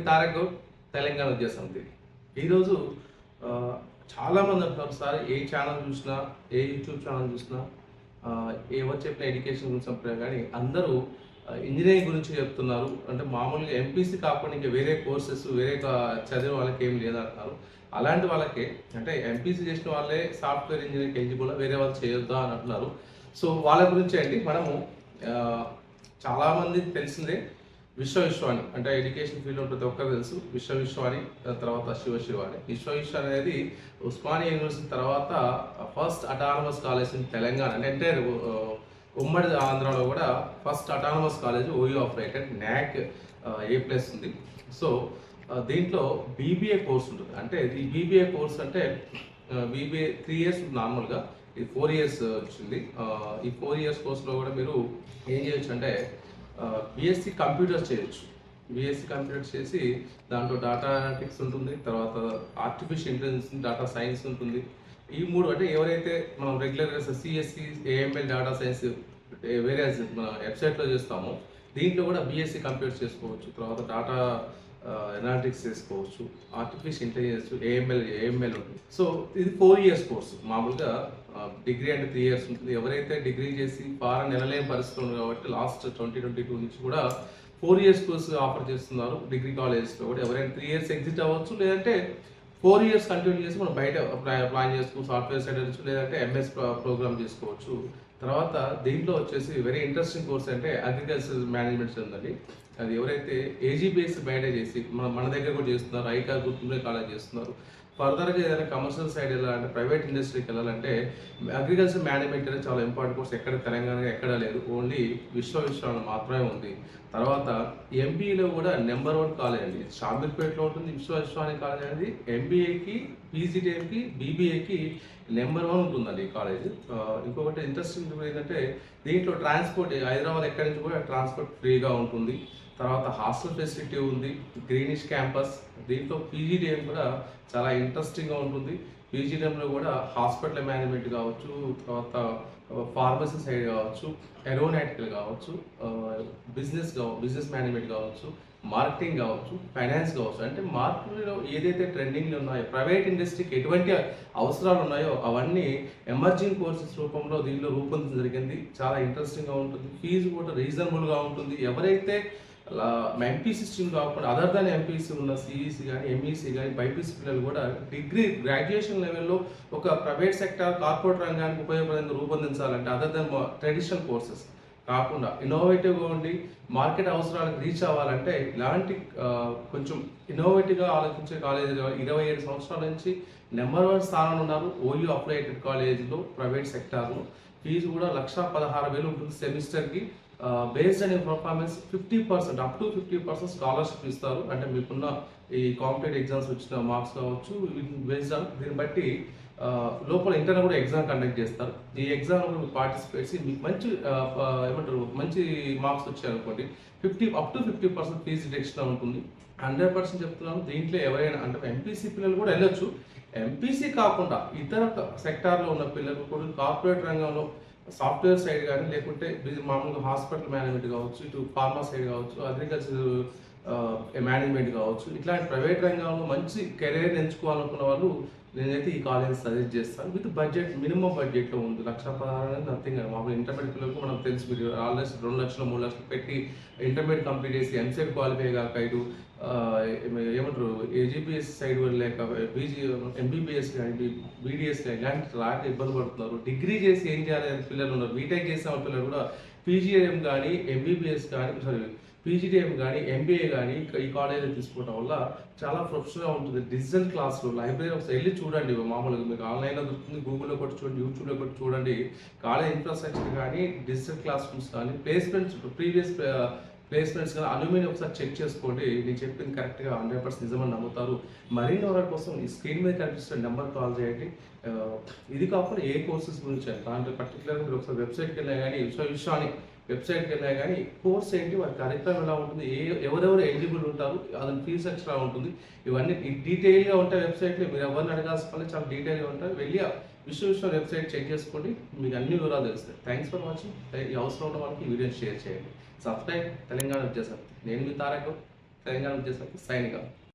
మీ తారక్ గౌడ్, తెలంగాణ విద్యా సమితి. ఈరోజు చాలామంది అంటున్నారు సార్, ఏ ఛానల్ చూసినా, ఏ యూట్యూబ్ ఛానల్ చూసినా ఎవరు చెప్పిన ఎడ్యుకేషన్ గురించి చెప్పినా కానీ అందరూ ఇంజనీరింగ్ గురించి చెప్తున్నారు. అంటే మామూలుగా ఎంపీసీ కాకుండా ఇంకా వేరే కోర్సెస్ వేరే చదివే వాళ్ళకి ఏం లేదంటున్నారు. అలాంటి వాళ్ళకే అంటే ఎంపీసీ చేసిన వాళ్ళే సాఫ్ట్వేర్ ఇంజనీరింగ్ ఎలిజిబుల్, వేరే వాళ్ళు చేయొద్దా అని అంటున్నారు. సో వాళ్ళ గురించి అండి మనము చాలామంది తెలిసిందే విశ్వవిశ్వాని అంటే ఎడ్యుకేషన్ ఫీల్డ్లో ప్రతి ఒక్కరు తెలుసు. విశ్వవిశ్వాని తర్వాత శివశివాని. విశ్వవిశ్వాని అనేది ఉస్మానియా యూనివర్సిటీ తర్వాత first autonomous college in Telangana అంటే ఎంటైర్ ఉమ్మడి ఆంధ్రాలో కూడా first autonomous college OU of right NAAC A+ ఉంది. సో దీంట్లో బీబీఏ కోర్స్ ఉంటుంది. అంటే ఈ బీబీఏ కోర్స్ అంటే బీబీఏ 3 years నార్మల్గా, ఇది 4 years వచ్చింది. ఈ 4 years కోర్సులో కూడా మీరు ఏం చేయొచ్చు అంటే బీఎస్సీ కంప్యూటర్స్ చేయొచ్చు. బీఎస్సీ కంప్యూటర్స్ చేసి దాంట్లో డేటా అనలిటిక్స్ ఉంటుంది, తర్వాత ఆర్టిఫిషియల్ ఇంటెలిజెన్స్, డేటా సైన్స్ ఉంటుంది. ఈ మూడు అంటే ఎవరైతే మనం రెగ్యులర్గా సిఎస్సి, ఏఎంఎల్, డేటా సైన్స్ వేరే మన వెబ్సైట్లో చేస్తామో దీంట్లో కూడా బీఎస్సీ కంప్యూటర్స్ చేసుకోవచ్చు. తర్వాత డేటా ఎనాలిటిక్స్ చేసుకోవచ్చు, ఆర్టిఫిషియల్ ఇంటెలిజెన్స్, ఏఎంఎల్ ఉంటుంది. సో ఇది 4 years కోర్సు. మామూలుగా డిగ్రీ అంటే 3 years ఉంటుంది. ఎవరైతే డిగ్రీ చేసి ఫారెన్ నెలలేని పరిస్థితులు ఉంది కాబట్టి లాస్ట్ 2022 నుంచి కూడా 4 years కోర్సు ఆఫర్ చేస్తున్నారు డిగ్రీ కాలేజెస్లో కూడా. ఎవరైనా 3 years ఎగ్జిట్ అవ్వచ్చు, లేదంటే 4 years కంటిన్యూ చేసి మనం బయట ప్లాన్ చేసుకోవచ్చు, సాఫ్ట్వేర్ సైడ్ వెళ్ళచ్చు, లేదంటే ఎంఎస్ ప్రోగ్రామ్ చేసుకోవచ్చు. తర్వాత దీంట్లో వచ్చేసి వెరీ ఇంట్రెస్టింగ్ కోర్స్ అంటే అగ్రికల్చర్ మేనేజ్మెంట్ ఉందండి. అది ఎవరైతే ఏజీబీఎస్ బయట చేసి మన దగ్గర కూడా చేస్తున్నారు, ఐకార్ గుర్తుండే కాలేజ్ చేస్తున్నారు. ఫర్దర్గా ఏదైనా కమర్షియల్ సైడ్ వెళ్ళాలంటే, ప్రైవేట్ ఇండస్ట్రీకి వెళ్ళాలంటే అగ్రికల్చర్ మేనేజ్మెంట్ అనేది చాలా ఇంపార్టెంట్ కోర్స్. ఎక్కడ తెలంగాణ ఎక్కడ లేదు, ఓన్లీ విశ్వవిద్యాలయం మాత్రమే ఉంది. తర్వాత ఎంబీఏలో కూడా నెంబర్ 1 కాలేజ్ అండి, షామీర్పేటలో ఉంటుంది. విశ్వవిద్యాలయం కాలేజ్ అనేది ఎంబీఏకి, పీజీటీఎంకి, బీబీఏకి నెంబర్ 1 ఉంటుందండి ఈ కాలేజ్. ఇంకొకటి ఇంట్రెస్టింగ్ ఏంటంటే దీంట్లో ట్రాన్స్పోర్ట్, హైదరాబాద్ ఎక్కడి నుంచి కూడా ట్రాన్స్పోర్ట్ ఫ్రీగా ఉంటుంది. తర్వాత హాస్టల్ ఫెసిలిటీ ఉంది, గ్రీనిష్ క్యాంపస్. దీంట్లో పీజీడీఎం కూడా చాలా ఇంట్రెస్టింగ్గా ఉంటుంది. పీజీడీఎంలో కూడా హాస్పిటల్ మేనేజ్మెంట్ కావచ్చు, తర్వాత ఫార్మసీ సైడ్ కావచ్చు, ఏరోనాటికల్ కావచ్చు, బిజినెస్ మేనేజ్మెంట్ కావచ్చు, మార్కెటింగ్ కావచ్చు, ఫైనాన్స్ కావచ్చు. అంటే మార్కెట్లో ఏదైతే ట్రెండింగ్లు ఉన్నాయో, ప్రైవేట్ ఇండస్ట్రీకి ఎటువంటి అవసరాలు ఉన్నాయో అవన్నీ ఎమర్జింగ్ కోర్సెస్ రూపంలో దీనిలో రూపొందించడం జరిగింది. చాలా ఇంట్రెస్టింగ్గా ఉంటుంది. ఫీజు కూడా రీజనబుల్గా ఉంటుంది. ఎవరైతే ఎంపీసీ స్ట్రీమ్ కాకుండా అదర్ దాన్ ఎంపీసీ ఉన్న సిఈసీ కానీ, ఎంఈసీ కానీ, బైపీసీ పిల్లలు కూడా డిగ్రీ గ్రాడ్యుయేషన్ లెవెల్లో ఒక ప్రైవేట్ సెక్టర్, కార్పొరేట్ రంగానికి ఉపయోగపడంగా రూపొందించాలంటే అదర్ దాన్ ట్రెడిషనల్ కోర్సెస్ కాకుండా ఇన్నోవేటివ్గా ఉండి మార్కెట్ అవసరాలకు రీచ్ అవ్వాలంటే ఇలాంటి కొంచెం ఇన్నోవేటివ్గా ఆలోచించే కాలేజీలు 27 సంవత్సరాల నుంచి నెంబర్ 1 స్థానంలో ఉన్నారు ఓయూ అప్లైటెడ్ కాలేజీలో ప్రైవేట్ సెక్టార్లో. ఫీజు కూడా 1,16,000 ఉంటుంది సెమిస్టర్కి. బేస్డ్ అనే పర్ఫార్మెన్స్ 50% అప్ టు 50% స్కాలర్షిప్ ఇస్తారు. అంటే మీకున్న ఈ కాంపిటేటివ్ ఎగ్జామ్స్ వచ్చిన మార్క్స్ కావచ్చు, బేస్డ్ ఆన్ దీన్ని బట్టి లోపల ఇంటర్నల్ కూడా ఎగ్జామ్ కండక్ట్ చేస్తారు. ఈ ఎగ్జామ్లో మీరు పార్టిసిపేట్ చేసి మీకు మంచి మంచి మార్క్స్ వచ్చాయనుకోండి, అప్ టు 50% ఫీజు రిడక్షన్ ఉంటుంది. 100% చెప్తున్నాను. దీంట్లో ఎవరైనా అంటే ఎంపీసీ పిల్లలు కూడా వెళ్ళొచ్చు. ఎంపీసీ కాకుండా ఇతర సెక్టార్లో ఉన్న పిల్లలు కూడా కార్పొరేట్ రంగంలో సాఫ్ట్వేర్ సైడ్ కానీ, లేకుంటే మామూలుగా హాస్పిటల్ మేనేజ్మెంట్ కావచ్చు, ఇటు ఫార్మా సైడ్ కావచ్చు, అగ్రికల్చర్ మేనేజ్మెంట్ కావచ్చు, ఇట్లాంటి ప్రైవేట్ రంగంలో మంచి కెరీర్ ఎంచుకోవాలనుకున్న వాళ్ళు నేనైతే ఈ కాలేజ్ సజెస్ట్ చేస్తాను. విత్ బడ్జెట్, మినిమం బడ్జెట్లో ఉంది. 1,16,000 అనేది నథింగ్ అండి. మామూలు ఇంటర్మీడియట్ పిల్లలకు మనం తెలుసు, మీరు ఆల్రెడీ 2 లక్షలు 3 లక్షలు పెట్టి ఇంటర్మీడియట్ కంప్లీట్ చేసి ఎంసెట్ క్వాలిఫై కాక ఇటు ఏమంటారు ఏజీపీఎస్ సైడ్ లేక బీజీ ఎంబీబీఎస్ కానీ, బీడీఎస్ కానీ ఇలాంటి రాక ఇబ్బంది పడుతున్నారు. డిగ్రీ చేసి ఏం చేయాలి అని పిల్లలు ఉన్నారు. బీటెక్ చేసిన పిల్లలు కూడా పీజీఎం కానీ, ఎంబీబీఎస్ కానీ, పీజీడీఎం కానీ, ఎంబీఏ కానీ ఈ కాలేజీలో తీసుకోవడం వల్ల చాలా ప్రొఫెషనల్గా ఉంటుంది. డిజిటల్ క్లాసులు, లైబ్రరీ ఒకసారి వెళ్ళి చూడండి. మామూలుగా మీకు ఆన్లైన్లో దొరుకుతుంది, గూగుల్లో కొట్టి చూడండి, యూట్యూబ్లో కొట్టి చూడండి. కాలేజ్ ఇన్ఫ్రాస్ట్రక్చర్ కానీ, డిజిటల్ క్లాస్ రూమ్స్ కానీ, ప్రీవియస్ ప్లేస్మెంట్స్ కానీ అల్యూమిని ఒకసారి చెక్ చేసుకోండి. నేను చెప్పింది కరెక్ట్గా 100% నిజమని నమ్ముతారు. మరిన్ని వివరాల కోసం ఈ స్క్రీన్ మీద కనిపిస్తున్న నెంబర్ కాల్ చేయండి. ఇది కాకుండా ఏ కోర్సెస్ గురించి అంటే పర్టికులర్గా మీరు ఒకసారి వెబ్సైట్కి వెళ్ళినా కానీ, విశ్వవిద్యాలయం వెబ్సైట్కి వెళ్ళినా కానీ కోర్స్ ఏంటి, వారి కరికులం ఎలా ఉంటుంది, ఎవరెవరు ఎలిజిబుల్ ఉంటారు, అతని ఫీజు ఎక్స్ట్రా ఉంటుంది, ఇవన్నీ డీటెయిల్గా ఉంటాయి వెబ్సైట్లో. మీరు ఎవరిని అడగాల్సిన పని చాలా డీటెయిల్గా ఉంటాయి. వెళ్ళి విశ్వవిద్యాలయం వెబ్సైట్ చెక్ చేసుకోండి, మీకు అన్ని వివరాలు తెలుస్తాయి. Thanks for watching. ఈ అవసరం ఉన్న వాళ్ళకి ఈ వీడియోని షేర్ చేయండి. సబ్స్క్రైబ్ తెలంగాణ విద్యా సమితి. నేను మీ తారక్. తెలంగాణ విద్యా సమితి సైనింగ్ ఆఫ్.